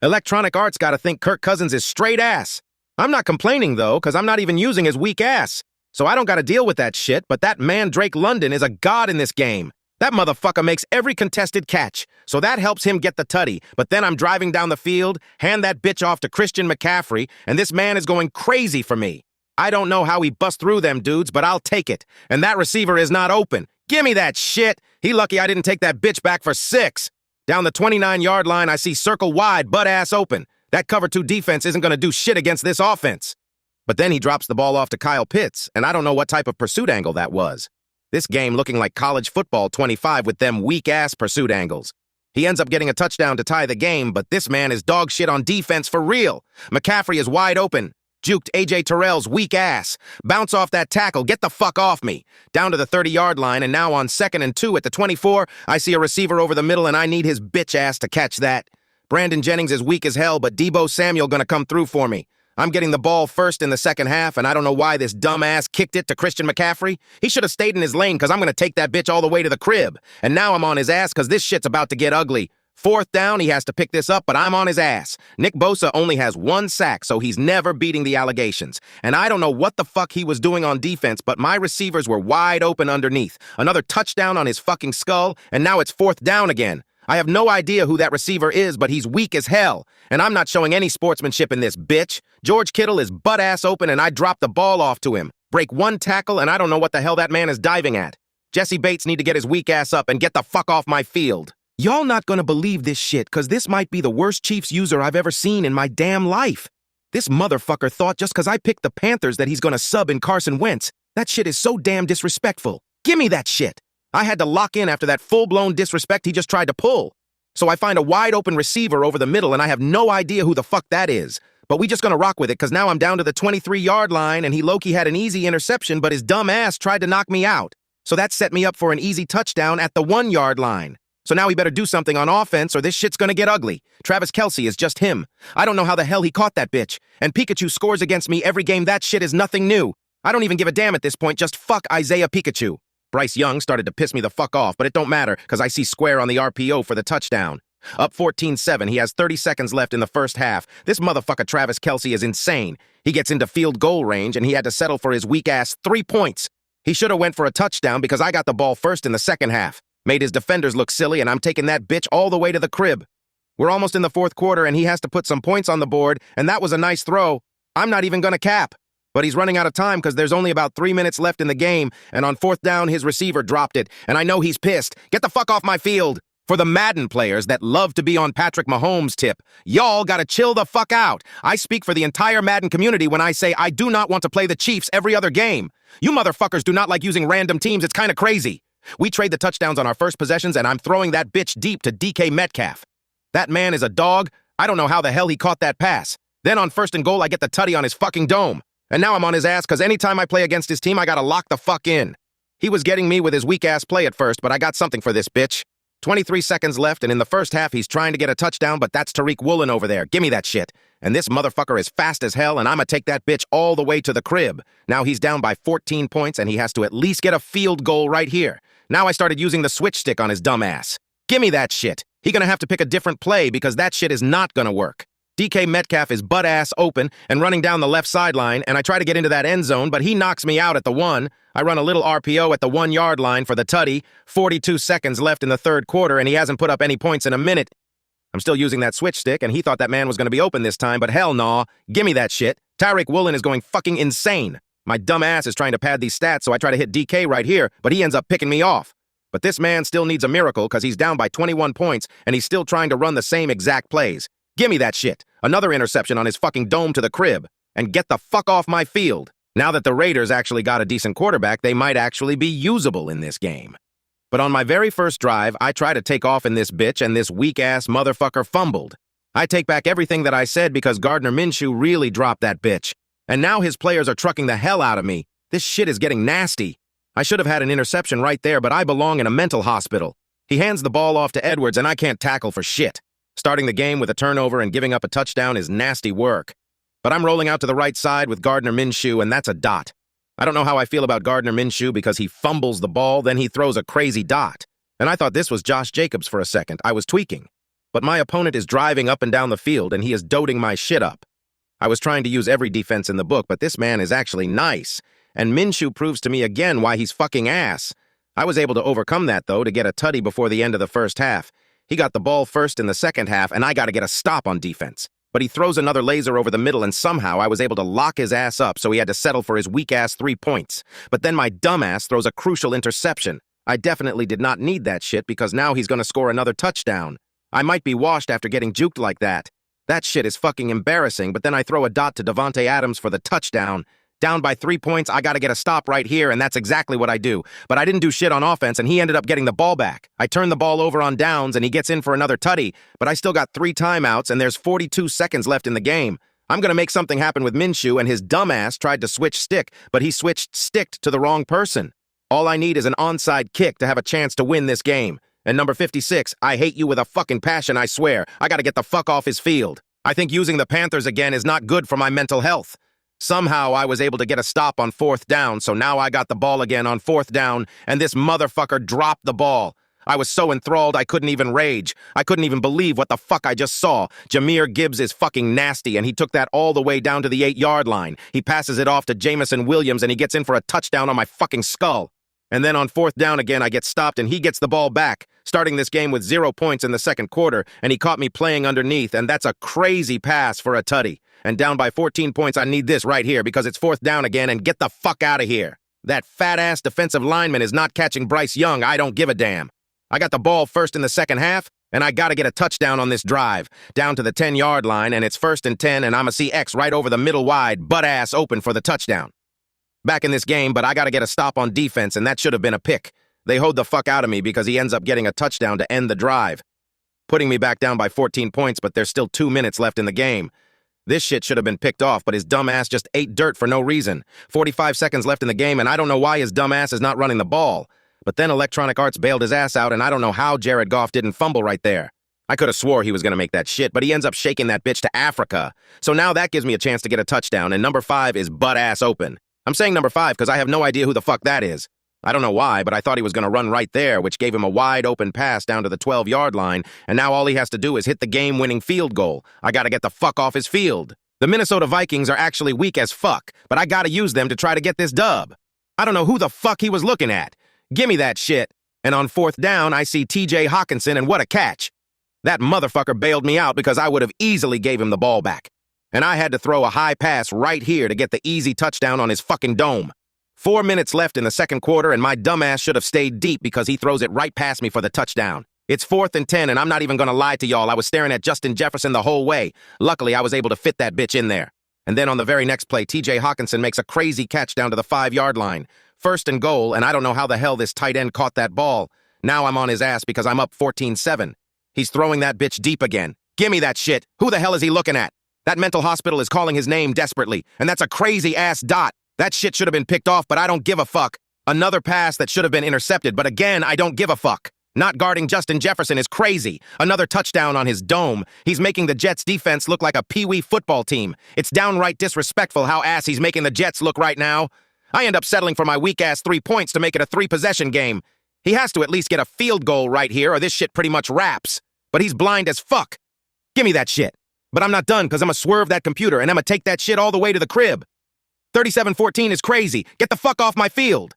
Electronic Arts gotta think Kirk Cousins is straight ass. I'm not complaining, though, because I'm not even using his weak ass. So I don't gotta deal with that shit, but that man Drake London is a god in this game. That motherfucker makes every contested catch, so that helps him get the tutty. But then I'm driving down the field, hand that bitch off to Christian McCaffrey, and this man is going crazy for me. I don't know how he bust through them dudes, but I'll take it. And that receiver is not open. Gimme that shit. He lucky I didn't take that bitch back for 6. Down the 29-yard line, I see circle wide, butt-ass open. That cover 2 defense isn't going to do shit against this offense. But then he drops the ball off to Kyle Pitts, and I don't know what type of pursuit angle that was. This game looking like college football 25 with them weak-ass pursuit angles. He ends up getting a touchdown to tie the game, but this man is dog shit on defense for real. McCaffrey is wide open. Juked A.J. Terrell's weak ass. Bounce off that tackle. Get the fuck off me. Down to the 30-yard line, and now on 2nd and 2 at the 24, I see a receiver over the middle, and I need his bitch ass to catch that. Brandon Jennings is weak as hell, but Deebo Samuel gonna come through for me. I'm getting the ball first in the second half, and I don't know why this dumbass kicked it to Christian McCaffrey. He should have stayed in his lane, because I'm gonna take that bitch all the way to the crib. And now I'm on his ass, because this shit's about to get ugly. 4th down, he has to pick this up, but I'm on his ass. Nick Bosa only has 1 sack, so he's never beating the allegations. And I don't know what the fuck he was doing on defense, but my receivers were wide open underneath. Another touchdown on his fucking skull, and now it's 4th down again. I have no idea who that receiver is, but he's weak as hell. And I'm not showing any sportsmanship in this bitch. George Kittle is butt-ass open, and I drop the ball off to him. Break 1 tackle, and I don't know what the hell that man is diving at. Jesse Bates need to get his weak ass up and get the fuck off my field. Y'all not gonna believe this shit, cause this might be the worst Chiefs user I've ever seen in my damn life. This motherfucker thought just cause I picked the Panthers that he's gonna sub in Carson Wentz. That shit is so damn disrespectful. Gimme that shit. I had to lock in after that full-blown disrespect he just tried to pull. So I find a wide-open receiver over the middle, and I have no idea who the fuck that is. But we just gonna rock with it, cause now I'm down to the 23-yard line, and he low-key had an easy interception, but his dumb ass tried to knock me out. So that set me up for an easy touchdown at the 1-yard line. So now he better do something on offense or this shit's gonna get ugly. Travis Kelce is just him. I don't know how the hell he caught that bitch. And Pikachu scores against me every game. That shit is nothing new. I don't even give a damn at this point. Just fuck Isaiah Pikachu. Bryce Young started to piss me the fuck off, but it don't matter because I see square on the RPO for the touchdown. Up 14-7. He has 30 seconds left in the first half. This motherfucker Travis Kelce is insane. He gets into field goal range and he had to settle for his weak-ass 3 points. He should have went for a touchdown because I got the ball first in the second half. Made his defenders look silly, and I'm taking that bitch all the way to the crib. We're almost in the 4th quarter, and he has to put some points on the board, and that was a nice throw. I'm not even gonna cap. But he's running out of time because there's only about 3 minutes left in the game, and on 4th down, his receiver dropped it, and I know he's pissed. Get the fuck off my field. For the Madden players that love to be on Patrick Mahomes' tip, y'all gotta chill the fuck out. I speak for the entire Madden community when I say I do not want to play the Chiefs every other game. You motherfuckers do not like using random teams. It's kinda crazy. We trade the touchdowns on our first possessions, and I'm throwing that bitch deep to DK Metcalf. That man is a dog. I don't know how the hell he caught that pass. Then on 1st and goal, I get the tutty on his fucking dome. And now I'm on his ass because anytime I play against his team, I gotta lock the fuck in. He was getting me with his weak-ass play at first, but I got something for this bitch. 23 seconds left, and in the first half, he's trying to get a touchdown, but that's Tariq Woolen over there. Gimme that shit. And this motherfucker is fast as hell, and I'ma take that bitch all the way to the crib. Now he's down by 14 points, and he has to at least get a field goal right here. Now I started using the switch stick on his dumb ass. Gimme that shit. He gonna have to pick a different play because that shit is not gonna work. DK Metcalf is butt-ass open and running down the left sideline, and I try to get into that end zone, but he knocks me out at the 1. I run a little RPO at the 1-yard line for the tutty. 42 seconds left in the 3rd quarter, and he hasn't put up any points in a minute. I'm still using that switch stick, and he thought that man was gonna be open this time, but hell nah. Gimme that shit. Tariq Woolen is going fucking insane. My dumb ass is trying to pad these stats, so I try to hit DK right here, but he ends up picking me off. But this man still needs a miracle because he's down by 21 points, and he's still trying to run the same exact plays. Gimme that shit. Another interception on his fucking dome to the crib. And get the fuck off my field. Now that the Raiders actually got a decent quarterback, they might actually be usable in this game. But on my very first drive, I try to take off in this bitch, and this weak-ass motherfucker fumbled. I take back everything that I said because Gardner Minshew really dropped that bitch. And now his players are trucking the hell out of me. This shit is getting nasty. I should have had an interception right there, but I belong in a mental hospital. He hands the ball off to Edwards, and I can't tackle for shit. Starting the game with a turnover and giving up a touchdown is nasty work. But I'm rolling out to the right side with Gardner Minshew, and that's a dot. I don't know how I feel about Gardner Minshew because he fumbles the ball, then he throws a crazy dot. And I thought this was Josh Jacobs for a second. I was tweaking. but my opponent is driving up and down the field and he is doting my shit up. I was trying to use every defense in the book, but this man is actually nice. And Minshew proves to me again why he's fucking ass. I was able to overcome that, though, to get a tutty before the end of the first half. He got the ball first in the second half, and I got to get a stop on defense. But he throws another laser over the middle, and somehow I was able to lock his ass up, so he had to settle for his weak-ass 3 points. But then my dumbass throws a crucial interception. I definitely did not need that shit because now he's going to score another touchdown. I might be washed after getting juked like that. That shit is fucking embarrassing, but then I throw a dot to Davante Adams for the touchdown. Down by 3 points, I gotta get a stop right here, and that's exactly what I do. But I didn't do shit on offense, and he ended up getting the ball back. I turned the ball over on downs, and he gets in for another tutty, but I still got 3 timeouts, and there's 42 seconds left in the game. I'm gonna make something happen with Minshew, and his dumbass tried to switch stick, but he switched sticked to the wrong person. All I need is an onside kick to have a chance to win this game. And number 56, I hate you with a fucking passion, I swear. I gotta get the fuck off his field. I think using the Panthers again is not good for my mental health. Somehow I was able to get a stop on 4th down, so now I got the ball again on 4th down, and this motherfucker dropped the ball. I was so enthralled I couldn't even rage. I couldn't even believe what the fuck I just saw. Jahmyr Gibbs is fucking nasty, and he took that all the way down to the 8-yard line. He passes it off to Jamison Williams, and he gets in for a touchdown on my fucking skull. And then on 4th down again, I get stopped, and he gets the ball back, starting this game with 0 points in the second quarter, and he caught me playing underneath, and that's a crazy pass for a tutty. And down by 14 points, I need this right here because it's 4th down again, and get the fuck out of here. That fat-ass defensive lineman is not catching Bryce Young. I don't give a damn. I got the ball first in the second half, and I gotta get a touchdown on this drive, down to the 10-yard line, and it's 1st and 10, and I'ma see X right over the middle wide, butt-ass open for the touchdown. Back in this game, but I gotta get a stop on defense, and that should have been a pick. They hoed the fuck out of me because he ends up getting a touchdown to end the drive, putting me back down by 14 points, but there's still 2 minutes left in the game. This shit should have been picked off, but his dumb ass just ate dirt for no reason. 45 seconds left in the game, and I don't know why his dumb ass is not running the ball. But then Electronic Arts bailed his ass out, and I don't know how Jared Goff didn't fumble right there. I could have swore he was going to make that shit, but he ends up shaking that bitch to Africa. So now that gives me a chance to get a touchdown, and number 5 is butt-ass open. I'm saying number 5 because I have no idea who the fuck that is. I don't know why, but I thought he was going to run right there, which gave him a wide-open pass down to the 12-yard line, and now all he has to do is hit the game-winning field goal. I got to get the fuck off his field. The Minnesota Vikings are actually weak as fuck, but I got to use them to try to get this dub. I don't know who the fuck he was looking at. Gimme that shit. And on 4th down, I see TJ Hawkinson, and what a catch. That motherfucker bailed me out because I would have easily gave him the ball back. And I had to throw a high pass right here to get the easy touchdown on his fucking dome. 4 minutes left in the second quarter, and my dumbass should have stayed deep because he throws it right past me for the touchdown. It's 4th and 10, and I'm not even going to lie to y'all. I was staring at Justin Jefferson the whole way. Luckily, I was able to fit that bitch in there. And then on the very next play, TJ Hawkinson makes a crazy catch down to the 5-yard line. 1st and goal, and I don't know how the hell this tight end caught that ball. Now I'm on his ass because I'm up 14-7. He's throwing that bitch deep again. Gimme that shit. Who the hell is he looking at? That mental hospital is calling his name desperately, and that's a crazy-ass dot. That shit should have been picked off, but I don't give a fuck. Another pass that should have been intercepted, but again, I don't give a fuck. Not guarding Justin Jefferson is crazy. Another touchdown on his dome. He's making the Jets' defense look like a peewee football team. It's downright disrespectful how ass he's making the Jets look right now. I end up settling for my weak-ass 3 points to make it a 3-possession game. He has to at least get a field goal right here, or this shit pretty much wraps. But he's blind as fuck. Gimme that shit. But I'm not done, because I'm gonna swerve that computer, and I'm gonna take that shit all the way to the crib. 37-14 is crazy. Get the fuck off my field.